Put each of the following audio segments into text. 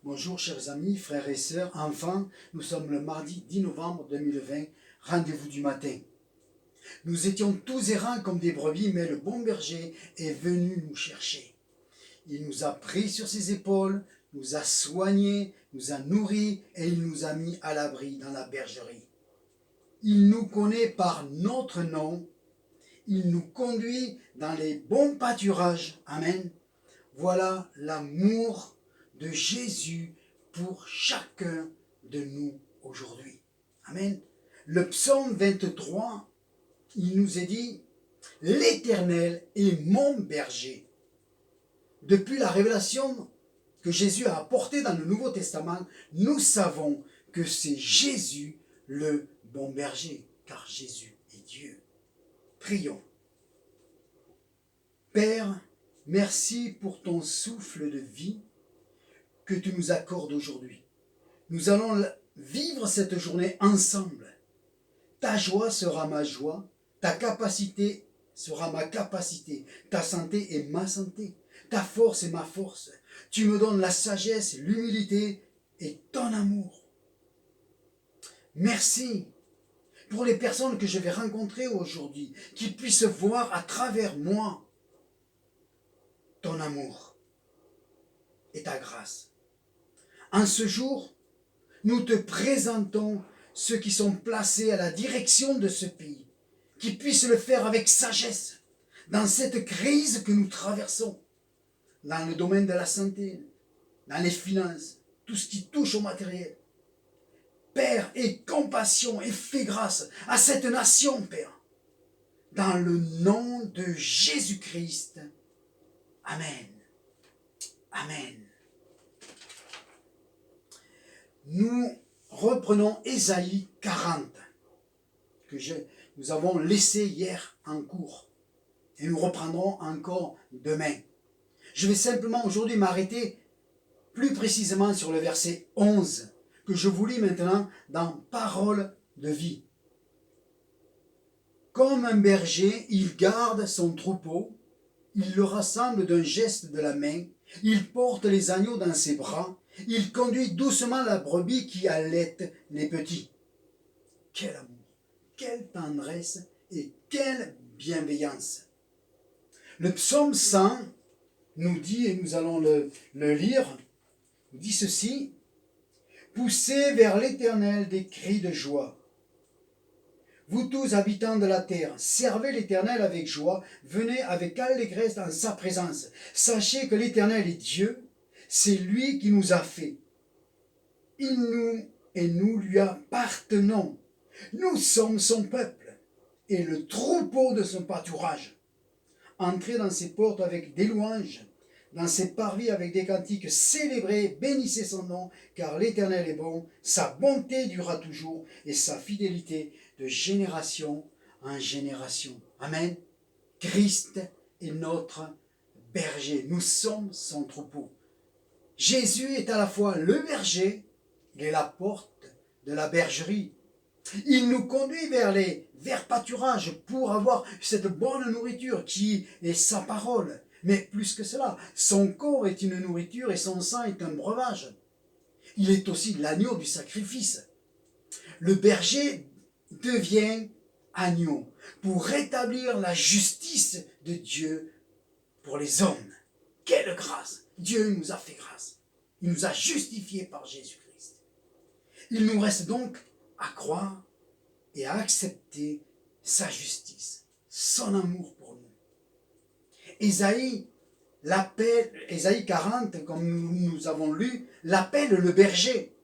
Bonjour chers amis, frères et sœurs, enfants, nous sommes le mardi 10 novembre 2020, rendez-vous du matin. Nous étions tous errants comme des brebis, mais le bon berger est venu nous chercher. Il nous a pris sur ses épaules, nous a soignés, nous a nourris et il nous a mis à l'abri dans la bergerie. Il nous connaît par notre nom, il nous conduit dans les bons pâturages. Amen. Voilà l'amour de Jésus pour chacun de nous aujourd'hui. Amen. Le psaume 23, il nous est dit « L'Éternel est mon berger ». Depuis la révélation que Jésus a apportée dans le Nouveau Testament, nous savons que c'est Jésus le bon berger, car Jésus est Dieu. Prions. Père, merci pour ton souffle de vie que tu nous accordes aujourd'hui. Nous allons vivre cette journée ensemble. Ta joie sera ma joie, ta capacité sera ma capacité, ta santé est ma santé, ta force est ma force. Tu me donnes la sagesse, l'humilité et ton amour. Merci pour les personnes que je vais rencontrer aujourd'hui, qu'ils puissent voir à travers moi ton amour et ta grâce. En ce jour, nous te présentons ceux qui sont placés à la direction de ce pays, qui puissent le faire avec sagesse dans cette crise que nous traversons, dans le domaine de la santé, dans les finances, tout ce qui touche au matériel. Père, aie compassion et fais grâce à cette nation, Père, dans le nom de Jésus-Christ. Amen. Amen. Nous reprenons Ésaïe 40, que nous avons laissé hier en cours, et nous reprendrons encore demain. Je vais simplement aujourd'hui m'arrêter plus précisément sur le verset 11, que je vous lis maintenant dans Parole de vie. Comme un berger, il garde son troupeau, il le rassemble d'un geste de la main, il porte les agneaux dans ses bras, il conduit doucement la brebis qui allaite les petits. Quel amour, quelle tendresse et quelle bienveillance. Le psaume 100 nous dit, et nous allons le lire, nous dit ceci: « Poussez vers l'Éternel des cris de joie. Vous tous habitants de la terre, servez l'Éternel avec joie, venez avec allégresse dans sa présence. Sachez que l'Éternel est Dieu, c'est lui qui nous a fait. Nous lui appartenons. Nous sommes son peuple et le troupeau de son pâturage. Entrez dans ses portes avec des louanges, dans ses parvis avec des cantiques, célébrez, bénissez son nom, car l'Éternel est bon, sa bonté durera toujours, et sa fidélité de génération en génération. » Amen. Christ est notre berger, nous sommes son troupeau. Jésus est à la fois le berger, il est la porte de la bergerie. Il nous conduit vers les verts pâturages pour avoir cette bonne nourriture qui est sa parole. Mais plus que cela, son corps est une nourriture et son sang est un breuvage. Il est aussi l'agneau du sacrifice. Le berger devient agneau pour rétablir la justice de Dieu pour les hommes. Quelle grâce! Dieu nous a fait grâce. Il nous a justifiés par Jésus-Christ. Il nous reste donc à croire et à accepter sa justice, son amour pour nous. Ésaïe 40, comme nous avons lu, l'appelle le berger.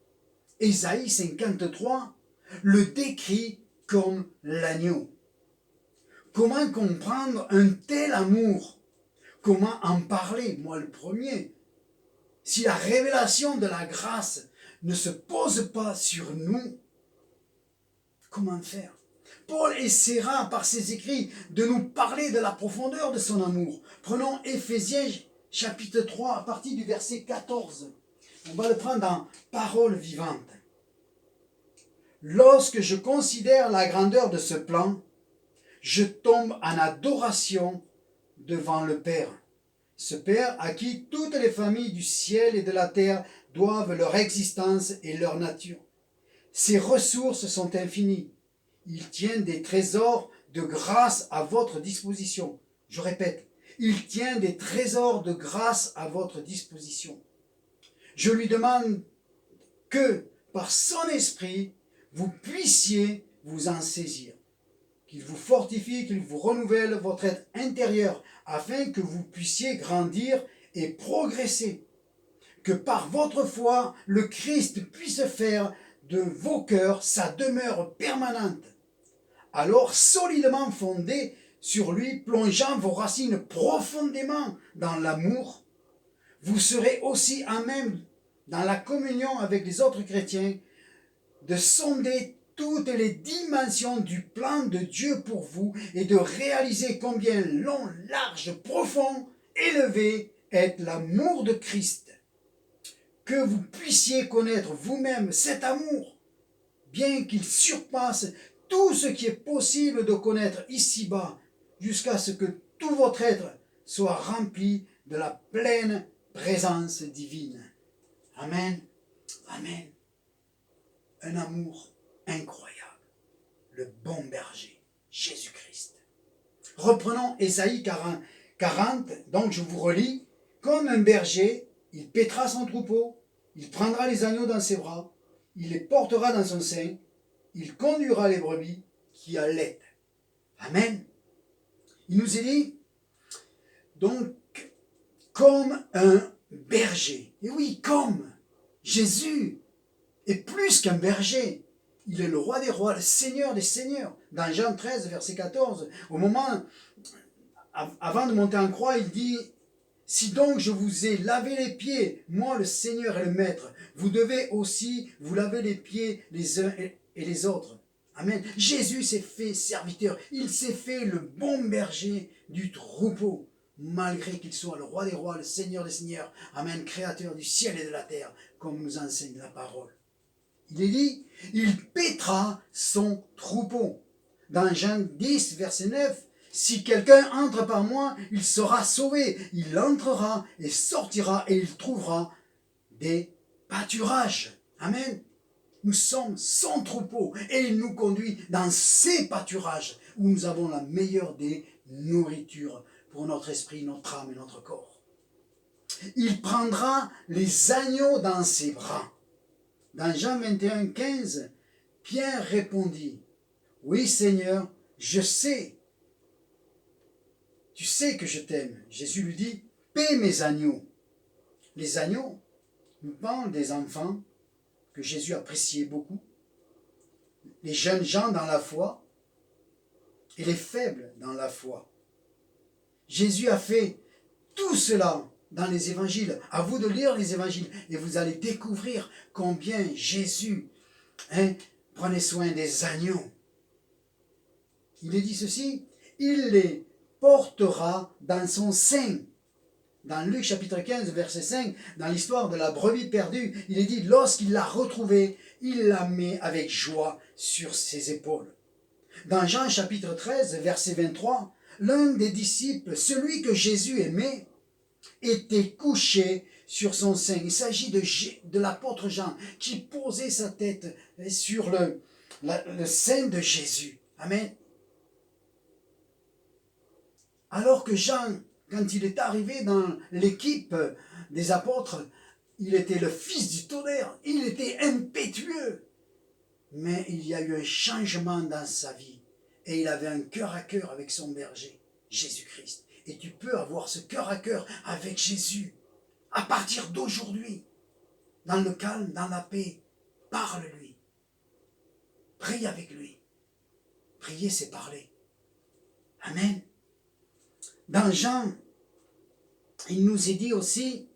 Ésaïe 53 le décrit comme l'agneau. Comment comprendre un tel amour? Comment en parler? Moi le premier. Si la révélation de la grâce ne se pose pas sur nous, comment faire? Paul essaiera par ses écrits de nous parler de la profondeur de son amour. Prenons Éphésiens chapitre 3 à partir du verset 14. On va le prendre en parole vivante. Lorsque je considère la grandeur de ce plan, je tombe en adoration devant le Père. ce Père à qui toutes les familles du ciel et de la terre doivent leur existence et leur nature. Ses ressources sont infinies. Il tient des trésors de grâce à votre disposition. Je répète, il tient des trésors de grâce à votre disposition. Je lui demande que, par son esprit, vous puissiez vous en saisir. Qu'il vous fortifie, qu'il vous renouvelle votre être intérieur, afin que vous puissiez grandir et progresser. Que par votre foi, le Christ puisse faire de vos cœurs sa demeure permanente. Alors, solidement fondés sur lui, plongeant vos racines profondément dans l'amour, vous serez aussi à même, dans la communion avec les autres chrétiens, de sonder toutes les dimensions du plan de Dieu pour vous et de réaliser combien long, large, profond, élevé est l'amour de Christ. Que vous puissiez connaître vous-même cet amour, bien qu'il surpasse tout ce qui est possible de connaître ici-bas, jusqu'à ce que tout votre être soit rempli de la pleine présence divine. Amen. Amen. Un amour incroyable. Le bon berger, Jésus-Christ. Reprenons Ésaïe 40, donc je vous relis. Comme un berger, il paîtra son troupeau, il prendra les agneaux dans ses bras, il les portera dans son sein, il conduira les brebis qui allaitent. Amen. Il nous est dit, donc, comme un berger. Et oui, comme Jésus est plus qu'un berger. Il est le roi des rois, le seigneur des seigneurs. Dans Jean 13, verset 14, au moment, avant de monter en croix, il dit, si donc je vous ai lavé les pieds, moi le Seigneur et le Maître, vous devez aussi vous laver les pieds les uns et les autres. Amen. Jésus s'est fait serviteur. Il s'est fait le bon berger du troupeau, malgré qu'il soit le roi des rois, le Seigneur des seigneurs. Amen. Créateur du ciel et de la terre, comme nous enseigne la parole. Il est dit, il paîtra son troupeau. Dans Jean 10, verset 9, si quelqu'un entre par moi, il sera sauvé. Il entrera et sortira et il trouvera des pâturages. Amen. Nous sommes son troupeau et il nous conduit dans ses pâturages où nous avons la meilleure des nourritures pour notre esprit, notre âme et notre corps. Il prendra les agneaux dans ses bras. Dans Jean 21, 15, Pierre répondit, oui Seigneur, je sais. Tu sais que je t'aime. Jésus lui dit, paie mes agneaux. Les agneaux nous parlent des enfants que Jésus appréciait beaucoup, les jeunes gens dans la foi et les faibles dans la foi. Jésus a fait tout cela dans les évangiles. À vous de lire les évangiles et vous allez découvrir combien Jésus prenait soin des agneaux. Il est dit ceci, il les portera dans son sein. Dans Luc chapitre 15, verset 5, dans l'histoire de la brebis perdue, il est dit, lorsqu'il l'a retrouvée, il la met avec joie sur ses épaules. Dans Jean chapitre 13, verset 23, l'un des disciples, celui que Jésus aimait, était couché sur son sein. Il s'agit de l'apôtre Jean qui posait sa tête sur le sein de Jésus. Amen. Alors que Jean, quand il est arrivé dans l'équipe des apôtres, il était le fils du tonnerre, il était impétueux. Mais il y a eu un changement dans sa vie et il avait un cœur à cœur avec son berger, Jésus-Christ. Et tu peux avoir ce cœur à cœur avec Jésus à partir d'aujourd'hui, dans le calme, dans la paix. Parle-lui, prie avec lui. Prier, c'est parler. Amen. Dans Jean, il nous est dit aussi,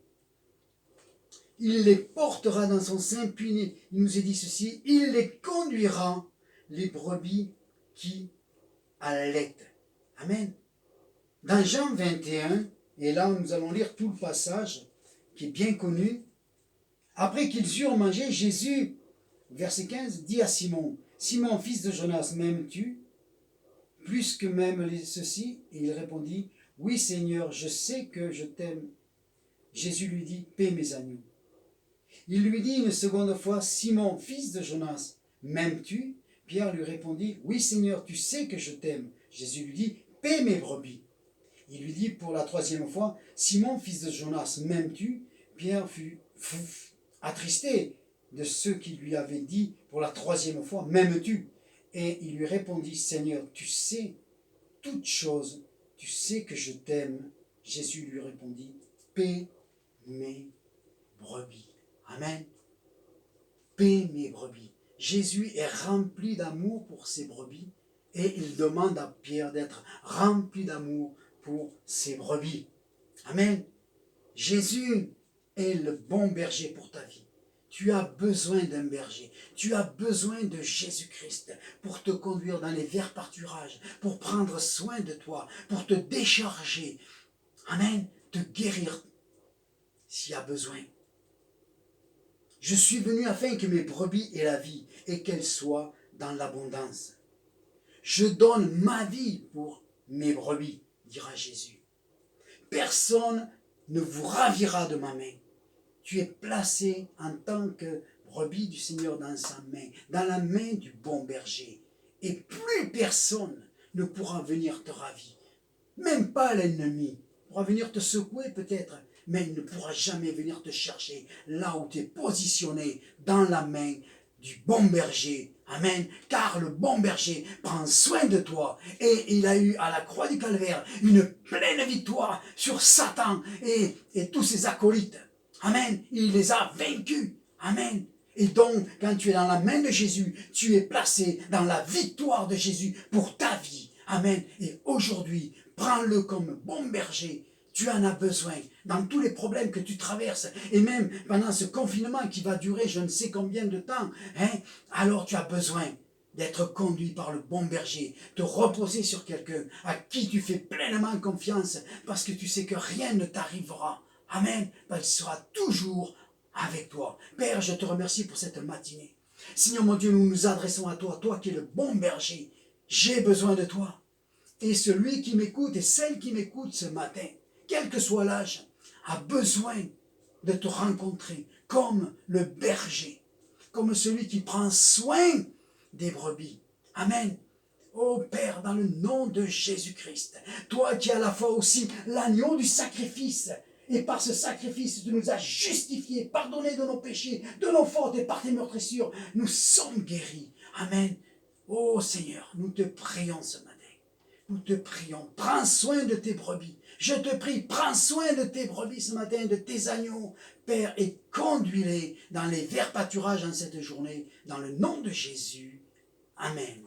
il les portera dans son sein, puis il nous est dit ceci, il les conduira, les brebis qui allaitent. Amen. Dans Jean 21, et là nous allons lire tout le passage qui est bien connu, après qu'ils eurent mangé, Jésus, verset 15, dit à Simon, Simon, fils de Jonas, m'aimes-tu plus que même ceci? Et il répondit, oui Seigneur, je sais que je t'aime. Jésus lui dit, paie mes agneaux. Il lui dit une seconde fois, Simon, fils de Jonas, m'aimes-tu? Pierre lui répondit, oui Seigneur, tu sais que je t'aime. Jésus lui dit, paie mes brebis. Il lui dit pour la troisième fois, Simon, fils de Jonas, m'aimes-tu? Pierre fut attristé de ce qu'il lui avait dit pour la troisième fois, m'aimes-tu? Et il lui répondit, Seigneur, tu sais toutes choses, tu sais que je t'aime. Jésus lui répondit, paie mes brebis. Amen. Paie mes brebis. Jésus est rempli d'amour pour ses brebis et il demande à Pierre d'être rempli d'amour pour ses brebis. Amen. Jésus est le bon berger pour ta vie. Tu as besoin d'un berger. Tu as besoin de Jésus-Christ pour te conduire dans les verts pâturages, pour prendre soin de toi, pour te décharger. Amen. Te guérir s'il y a besoin. Je suis venu afin que mes brebis aient la vie et qu'elles soient dans l'abondance. Je donne ma vie pour mes brebis, dira Jésus. Personne ne vous ravira de ma main. Tu es placé en tant que brebis du Seigneur dans sa main, dans la main du bon berger. Et plus personne ne pourra venir te ravir. Même pas l'ennemi pourra venir te secouer peut-être, mais il ne pourra jamais venir te chercher là où tu es positionné dans la main du bon berger. Amen. Car le bon berger prend soin de toi et il a eu à la croix du Calvaire une pleine victoire sur Satan et tous ses acolytes. Amen. Il les a vaincus. Amen. Et donc, quand tu es dans la main de Jésus, tu es placé dans la victoire de Jésus pour ta vie. Amen. Et aujourd'hui, prends-le comme bon berger. Tu en as besoin dans tous les problèmes que tu traverses et même pendant ce confinement qui va durer je ne sais combien de temps. Alors tu as besoin d'être conduit par le bon berger, te reposer sur quelqu'un à qui tu fais pleinement confiance parce que tu sais que rien ne t'arrivera. Amen. Il sera toujours avec toi. Père, je te remercie pour cette matinée. Seigneur mon Dieu, nous nous adressons à toi, toi qui es le bon berger. J'ai besoin de toi. Et celui qui m'écoute et celle qui m'écoute ce matin, quel que soit l'âge, a besoin de te rencontrer comme le berger, comme celui qui prend soin des brebis. Amen. Ô Père, dans le nom de Jésus-Christ, toi qui es à la fois aussi l'agneau du sacrifice, et par ce sacrifice, tu nous as justifiés, pardonnés de nos péchés, de nos fautes, et par tes meurtrissures, nous sommes guéris. Amen. Ô Seigneur, nous te prions ce matin. Nous te prions, prends soin de tes brebis. Je te prie, prends soin de tes brebis ce matin, de tes agneaux, Père, et conduis-les dans les verts pâturages en cette journée, dans le nom de Jésus. Amen.